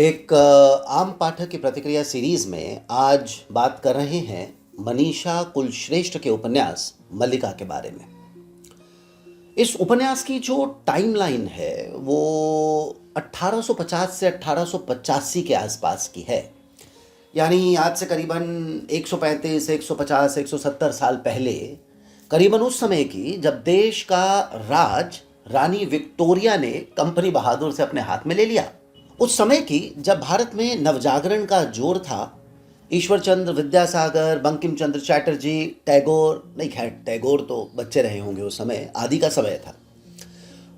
एक आम पाठक की प्रतिक्रिया सीरीज में आज बात कर रहे हैं मनीषा कुलश्रेष्ठ के उपन्यास मल्लिका के बारे में। इस उपन्यास की जो टाइमलाइन है वो 1850 से 1885 के आसपास की है। यानी आज से करीबन 135, 150, 170 साल पहले, करीबन उस समय की जब देश का राज रानी विक्टोरिया ने कंपनी बहादुर से अपने हाथ में ले लिया। उस समय की जब भारत में नवजागरण का जोर था। ईश्वर चंद्र विद्यासागर, बंकिम चंद्र चटर्जी, टैगोर, नहीं खैर टैगोर तो बच्चे रहे होंगे उस समय, आदि का समय था।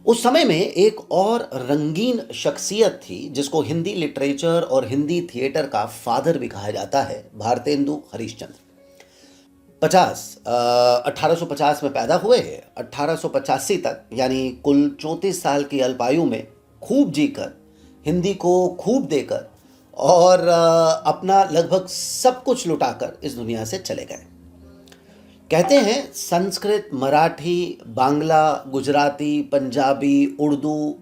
उस समय में एक और रंगीन शख्सियत थी जिसको हिंदी लिटरेचर और हिंदी थिएटर का फादर भी कहा जाता है, भारतेंदु हरीशचंद्र। 1850 में पैदा हुए, 1885 तक यानी कुल 34 साल की अल्पायु में खूब जीकर, हिंदी को खूब देकर और अपना लगभग सब कुछ लुटाकर इस दुनिया से चले गए। कहते हैं संस्कृत, मराठी, बांग्ला, गुजराती, पंजाबी, उर्दू,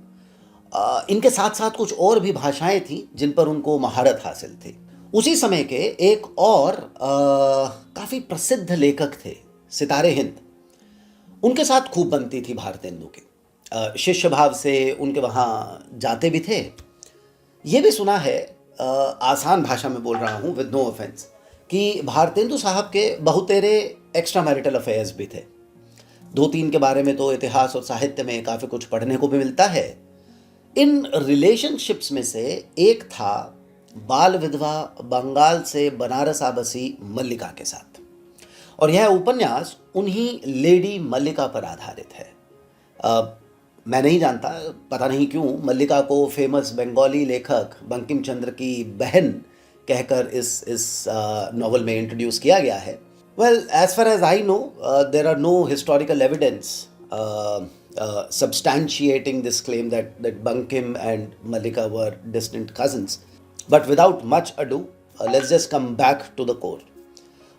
इनके साथ साथ कुछ और भी भाषाएं थीं जिन पर उनको महारत हासिल थी। उसी समय के एक और काफ़ी प्रसिद्ध लेखक थे, सितारे हिंद, उनके साथ खूब बनती थी भारतेंदु के। शिष्य भाव से उनके वहाँ जाते भी थे। ये भी सुना है, आसान भाषा में बोल रहा हूँ विद नो ऑफेंस, कि भारतेंदु साहब के बहुतेरे एक्स्ट्रा मैरिटल अफेयर्स भी थे। 2-3 के बारे में तो इतिहास और साहित्य में काफ़ी कुछ पढ़ने को भी मिलता है। इन रिलेशनशिप्स में से एक था बाल विधवा बंगाल से बनारस आ बसी मल्लिका के साथ, और यह उपन्यास उन्हीं लेडी मल्लिका पर आधारित है। मैं नहीं जानता, पता नहीं क्यों मल्लिका को फेमस बंगाली लेखक बंकिम चंद्र की बहन कहकर इस नॉवल में इंट्रोड्यूस किया गया है। Well, as far as I know, there are no historical evidence substantiating this claim that Bankim and Mallika were distant cousins. But without much ado, let's just come back to the core.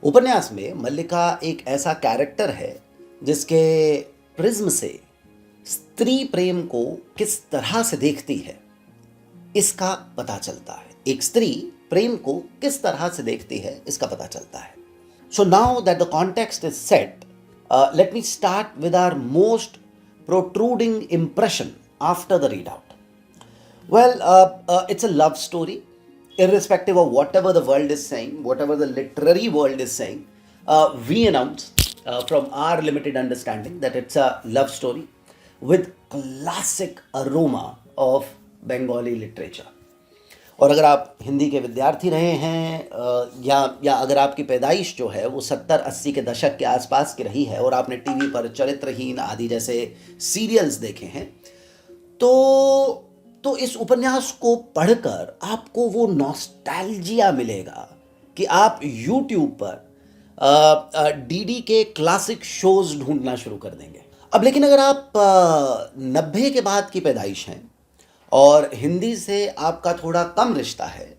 उपन्यास में मल्लिका एक ऐसा character है जिसके prism से स्त्री प्रेम को किस तरह से देखती है इसका पता चलता है। एक स्त्री प्रेम को किस तरह से देखती है इसका पता चलता है। So now that the context is set, let me start with our most protruding impression after the readout. Well, it's a love story, irrespective of whatever the world is saying, whatever the literary world is saying. We announce from our limited understanding that it's a love story with classic aroma of Bengali literature. और अगर आप हिंदी के विद्यार्थी रहे हैं या अगर आपकी पैदाइश जो है वो 70-80 के दशक के आसपास की रही है और आपने टीवी पर चरित्रहीन आदि जैसे सीरियल्स देखे हैं, तो इस उपन्यास को पढ़कर आपको वो नॉस्टैल्जिया मिलेगा कि आप यूट्यूब पर डीडी के क्लासिक शोज ढूंढना शुरू कर देंगे। अब लेकिन अगर आप 90 के बाद की पैदाइश हैं और हिंदी से आपका थोड़ा कम रिश्ता है,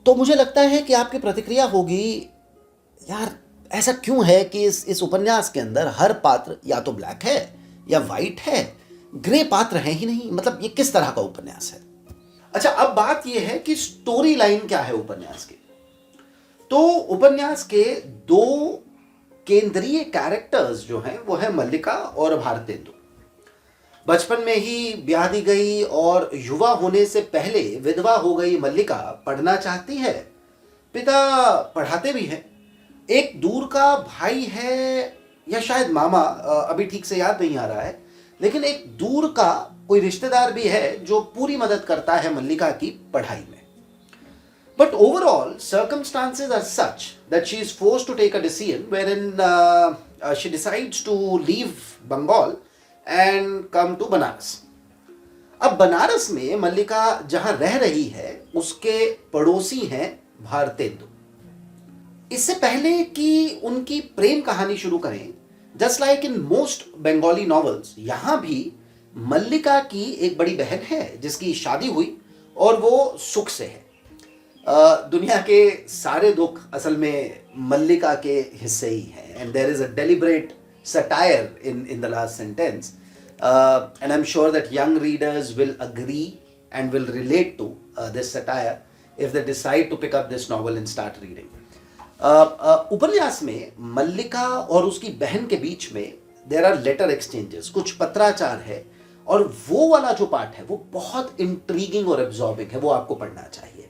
तो मुझे लगता है कि आपकी प्रतिक्रिया होगी, यार ऐसा क्यों है कि इस उपन्यास के अंदर हर पात्र या तो ब्लैक है या वाइट है, ग्रे पात्र है ही नहीं। मतलब ये किस तरह का उपन्यास है। अच्छा, अब बात ये है कि स्टोरी लाइन क्या है उपन्यास की। तो उपन्यास के दो केंद्रीय कैरेक्टर्स जो हैं वो है मल्लिका और भारतेंदु। बचपन में ही ब्याह दी गई और युवा होने से पहले विधवा हो गई मल्लिका पढ़ना चाहती है, पिता पढ़ाते भी हैं। एक दूर का भाई है या शायद मामा, अभी ठीक से याद नहीं आ रहा है, लेकिन एक दूर का कोई रिश्तेदार भी है जो पूरी मदद करता है मल्लिका की पढ़ाई में। But overall circumstances are such that she is forced to take a decision wherein she decides to leave Bengal and come to Banaras. अब बनारस में मल्लिका जहां रह रही है उसके पड़ोसी हैं भारतेंदु। इससे पहले कि उनकी प्रेम कहानी शुरू करें, just like in most Bengali novels, यहां भी मल्लिका की एक बड़ी बहन है जिसकी शादी हुई और वो सुख से है। दुनिया के सारे दुख असल में मल्लिका के हिस्से ही हैं, and there is a deliberate satire in the last sentence, and I'm sure that young readers will agree and will relate to this satire if they decide to pick up this novel and start reading. उपन्यास में मल्लिका और उसकी बहन के बीच में there are letter exchanges, कुछ पत्राचार है, और वो वाला जो पार्ट है वो बहुत इंट्रीगिंग और एब्जॉर्बिंग है, वो आपको पढ़ना चाहिए.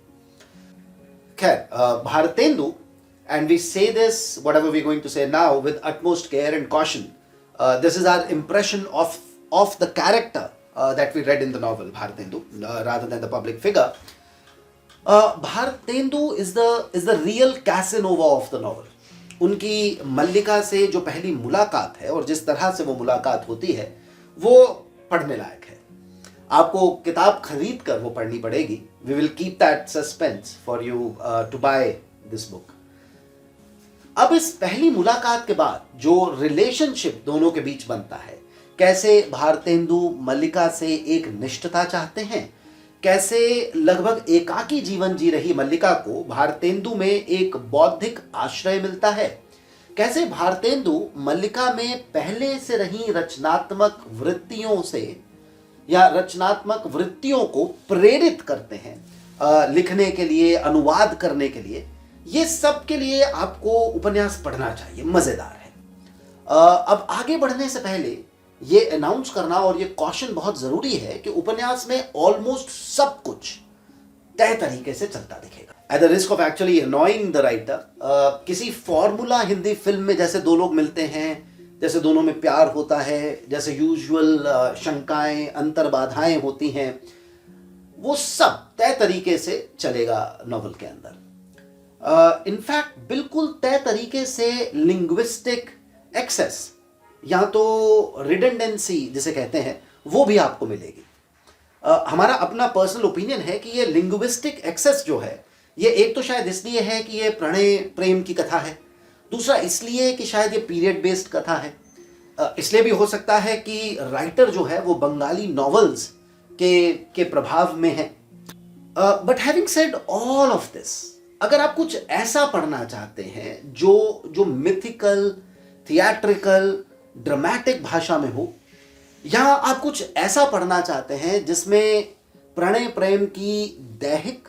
खैर, Bharatendu, and we say this, whatever we're going to say now, with utmost care and caution. This is our impression of the character that we read in the novel Bhartendu, rather than the public figure. Bhartendu is the real Casanova of the novel. उनकी मल्लिका से जो पहली मुलाकात है और जिस तरह से वो मुलाकात होती है वो पढ़ने लायक है. आपको किताब खरीद कर वो पढ़नी पड़ेगी. We will keep that suspense for you to buy this book. अब इस पहली मुलाकात के बाद जो रिलेशनशिप दोनों के बीच बनता है, कैसे भारतेंदु मल्लिका से एक निष्ठता चाहते हैं, कैसे लगभग एकाकी जीवन जी रही मल्लिका को भारतेंदु में एक बौद्धिक आश्रय मिलता है, कैसे भारतेंदु मल्लिका में पहले से रही रचनात्मक वृत्तियों से या रचनात्मक वृत्तियों को प्रेरित करते हैं लिखने के लिए, अनुवाद करने के लिए. ये सब के लिए आपको उपन्यास पढ़ना चाहिए, मजेदार है. अब आगे बढ़ने से पहले ये अनाउंस करना और ये कॉशन बहुत जरूरी है कि उपन्यास में ऑलमोस्ट सब कुछ तय तरीके से चलता दिखेगा. At the risk of actually annoying the writer, किसी फॉर्मूला हिंदी फिल्म में जैसे दो लोग मिलते हैं, जैसे दोनों में प्यार होता है, जैसे यूजुअल शंकाएं, अंतर्बाधाएं होती हैं, वो सब तय तरीके से चलेगा नॉवल के अंदर. इनफैक्ट बिल्कुल तय तरीके से लिंग्विस्टिक एक्सेस या तो रिडंडेंसी जिसे कहते हैं वो भी आपको मिलेगी. हमारा अपना पर्सनल ओपिनियन है कि ये लिंग्विस्टिक एक्सेस जो है ये एक तो शायद इसलिए है कि ये प्रणय प्रेम की कथा है, दूसरा इसलिए कि शायद ये पीरियड बेस्ड कथा है, इसलिए भी हो सकता है कि राइटर जो है वो बंगाली नॉवेल्स के प्रभाव में है. But having said all of this, अगर आप कुछ ऐसा पढ़ना चाहते हैं जो मिथिकल, थिएट्रिकल, ड्रामेटिक भाषा में हो, या आप कुछ ऐसा पढ़ना चाहते हैं जिसमें प्रणय प्रेम की दैहिक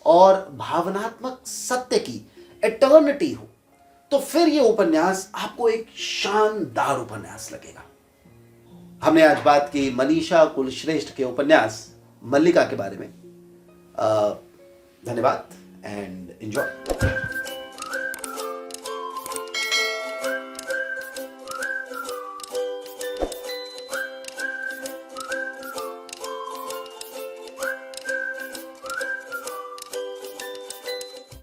और भावनात्मक सत्य की एटर्निटी हो, तो फिर ये उपन्यास आपको एक शानदार उपन्यास लगेगा. हमने आज बात की मनीषा कुलश्रेष्ठ के उपन्यास मल्लिका के बारे में. धन्यवाद and enjoy.